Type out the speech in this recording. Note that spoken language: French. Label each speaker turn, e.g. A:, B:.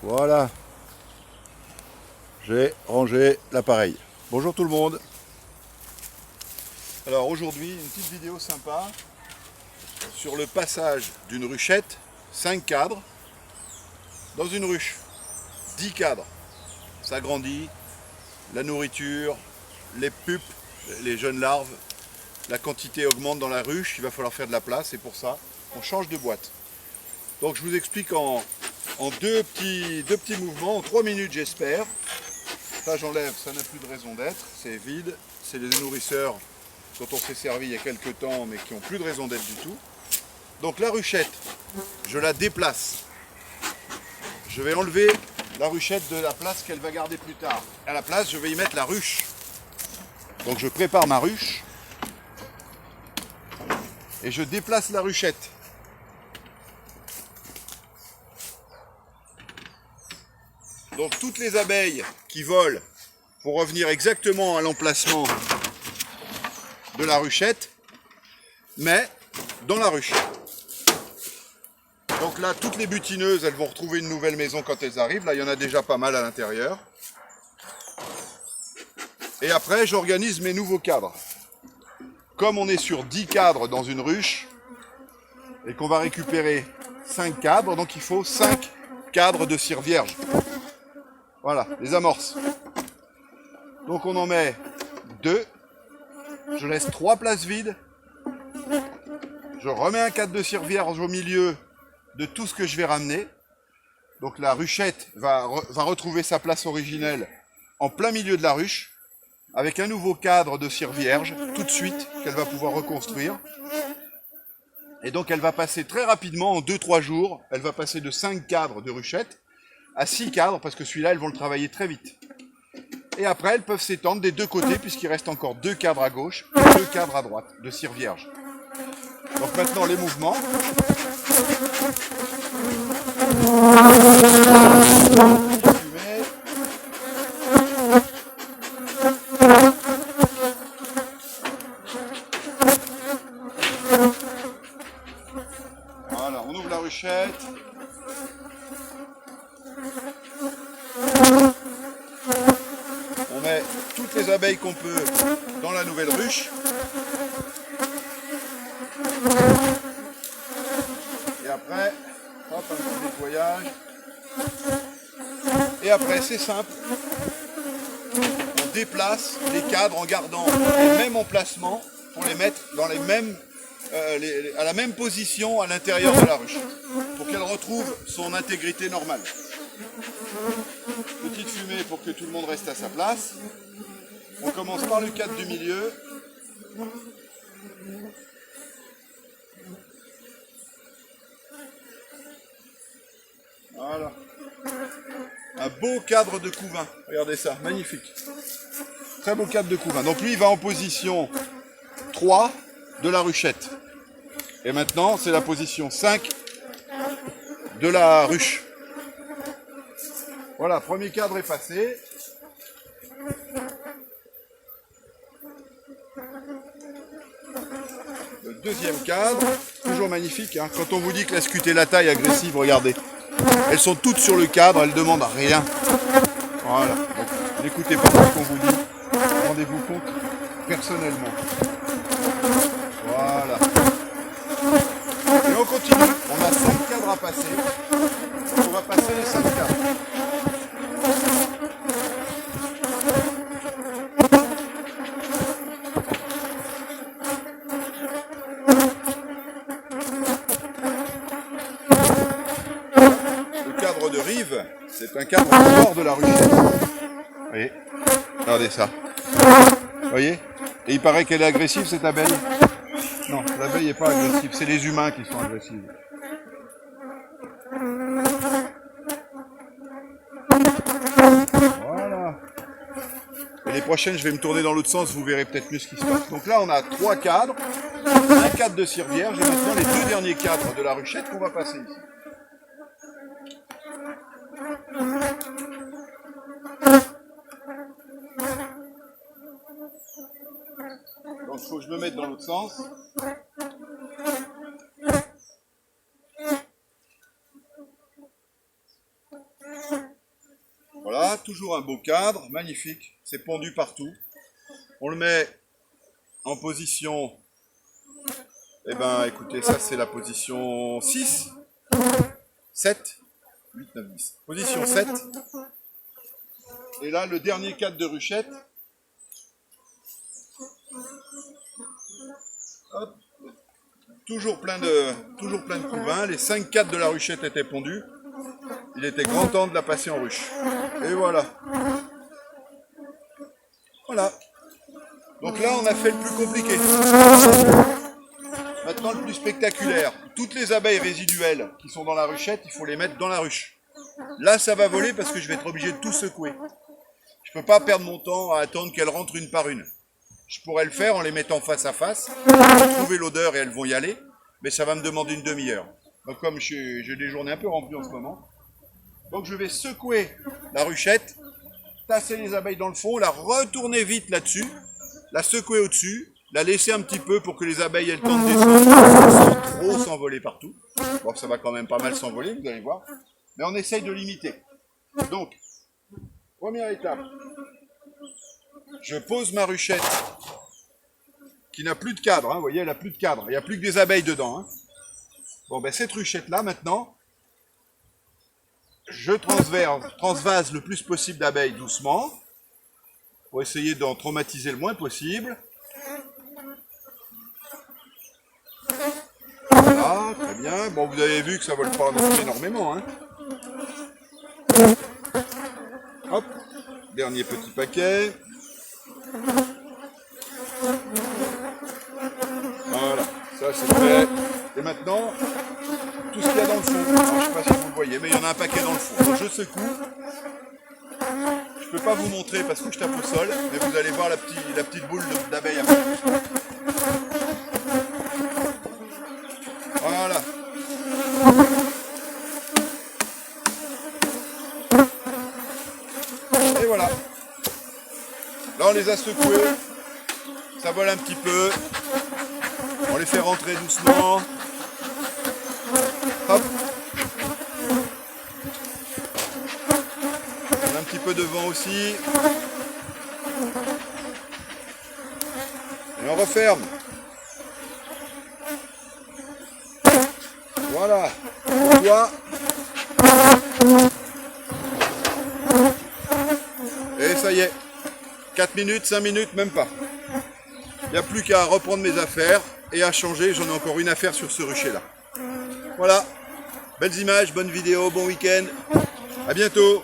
A: Voilà, j'ai rangé l'appareil. Bonjour tout le monde. Alors aujourd'hui, une petite vidéo sympa sur le passage d'une ruchette, 5 cadres, dans une ruche, 10 cadres. Ça grandit, la nourriture, les pupes, les jeunes larves, la quantité augmente dans la ruche, il va falloir faire de la place et pour ça, on change de boîte. Donc je vous explique en deux petits mouvements, en 3 minutes j'espère. Ça j'enlève, ça n'a plus de raison d'être, c'est vide, c'est les nourrisseurs dont on s'est servi il y a quelques temps mais qui n'ont plus de raison d'être du tout. Donc la ruchette, je la déplace. Je vais enlever la ruchette de la place qu'elle va garder plus tard. À la place, je vais y mettre la ruche. Donc je prépare ma ruche et je déplace la ruchette. Donc toutes les abeilles qui volent pour revenir exactement à l'emplacement de la ruchette, mais dans la ruche. Donc là, toutes les butineuses, elles vont retrouver une nouvelle maison quand elles arrivent. Là, il y en a déjà pas mal à l'intérieur. Et après, j'organise mes nouveaux cadres. Comme on est sur 10 cadres dans une ruche, et qu'on va récupérer 5 cadres, donc il faut 5 cadres de cire vierge. Voilà, les amorces. Donc on en met 2. Je laisse 3 places vides. Je remets un cadre de cire vierge au milieu de tout ce que je vais ramener. Donc la ruchette va retrouver sa place originelle en plein milieu de la ruche, avec un nouveau cadre de cire vierge, tout de suite, qu'elle va pouvoir reconstruire. Et donc elle va passer très rapidement, en 2-3 jours, elle va passer de 5 cadres de ruchette à 6 cadres, parce que celui-là, elles vont le travailler très vite. Et après, elles peuvent s'étendre des deux côtés, puisqu'il reste encore 2 cadres à gauche et 2 cadres à droite, de cire vierge. Donc maintenant, les mouvements. Voilà, on ouvre la ruchette. On met toutes les abeilles qu'on peut dans la nouvelle ruche. Et après, hop, un petit nettoyage. Et après, c'est simple. On déplace les cadres en gardant les mêmes emplacements pour les mettre dans les mêmes, à la même position à l'intérieur de la ruche, pour qu'elle retrouve son intégrité normale. Petite fumée pour que tout le monde reste à sa place. On commence par le cadre du milieu. Voilà. Un beau cadre de couvain. Regardez ça, magnifique. Très beau cadre de couvain. Donc lui, il va en position 3 de la ruchette. Et maintenant, c'est la position 5 de la ruche. Voilà, premier cadre est passé. Le deuxième cadre, toujours magnifique. Hein. Quand on vous dit que la scutellata est agressive, regardez. Elles sont toutes sur le cadre, elles ne demandent rien. Voilà. Donc, n'écoutez pas ce qu'on vous dit. Rendez-vous compte personnellement. Voilà. Et on continue. On a 5 cadres à passer. On va passer les 5 cadres. Le cadre de rive, c'est un cadre au bord de la ruchette. Vous voyez? Regardez ça. Vous voyez? Et il paraît qu'elle est agressive, cette abeille. Non, l'abeille n'est pas agressive, c'est les humains qui sont agressifs. Voilà. Et les prochaines, je vais me tourner dans l'autre sens, vous verrez peut-être mieux ce qui se passe. Donc là, on a 3 cadres, un cadre de cire vierge, et maintenant les 2 derniers cadres de la ruchette qu'on va passer ici. Donc il faut que je me mette dans l'autre sens. Voilà, toujours un beau cadre, magnifique, c'est pondu partout. On le met en position, eh ben écoutez, ça c'est la position 6, 7, 8, 9, 10. Position 7. Et là, le dernier cadre de ruchette. Hop. Toujours plein de couvains. Les 5 cadres de la ruchette étaient pondus. Il était grand temps de la passer en ruche. Et voilà. Voilà. Donc là, on a fait le plus compliqué. Maintenant, le plus spectaculaire. Toutes les abeilles résiduelles qui sont dans la ruchette, il faut les mettre dans la ruche. Là, ça va voler parce que je vais être obligé de tout secouer. Je ne peux pas perdre mon temps à attendre qu'elles rentrent une par une. Je pourrais le faire en les mettant face à face, trouver l'odeur et elles vont y aller, mais ça va me demander une demi-heure. Donc comme j'ai des journées un peu remplies en ce moment, donc je vais secouer la ruchette, tasser les abeilles dans le fond, la retourner vite là-dessus, la secouer au-dessus, la laisser un petit peu pour que les abeilles aient le temps de descendre sans trop s'envoler partout. Bon, ça va quand même pas mal s'envoler, vous allez voir. Mais on essaye de limiter. Donc, première étape, je pose ma ruchette qui n'a plus de cadre, hein, vous voyez, elle n'a plus de cadre, il n'y a plus que des abeilles dedans. Hein. Bon, ben cette ruchette-là, maintenant, je transvase le plus possible d'abeilles doucement, pour essayer d'en traumatiser le moins possible. Voilà, très bien. Bon, vous avez vu que ça ne vole pas énormément. Hein. Hop, dernier petit paquet. Voilà, ça c'est fait. Et maintenant, tout ce qu'il y a dans le fond. Alors, je ne sais pas si vous le voyez, mais il y en a un paquet dans le fond. Donc, je secoue. Je ne peux pas vous montrer parce que je tape au sol, mais vous allez voir la petite boule d'abeilles après. Voilà. Et voilà. Là, on les a secoués. Ça vole un petit peu. On les fait rentrer doucement. Hop. On a un petit peu de vent aussi. Et on referme. Voilà. Pourquoi ? Et ça y est. 4 minutes, 5 minutes, même pas. Il n'y a plus qu'à reprendre mes affaires et à changer. J'en ai encore une affaire sur ce rucher-là. Voilà. Belles images, bonne vidéo, bon week-end. À bientôt.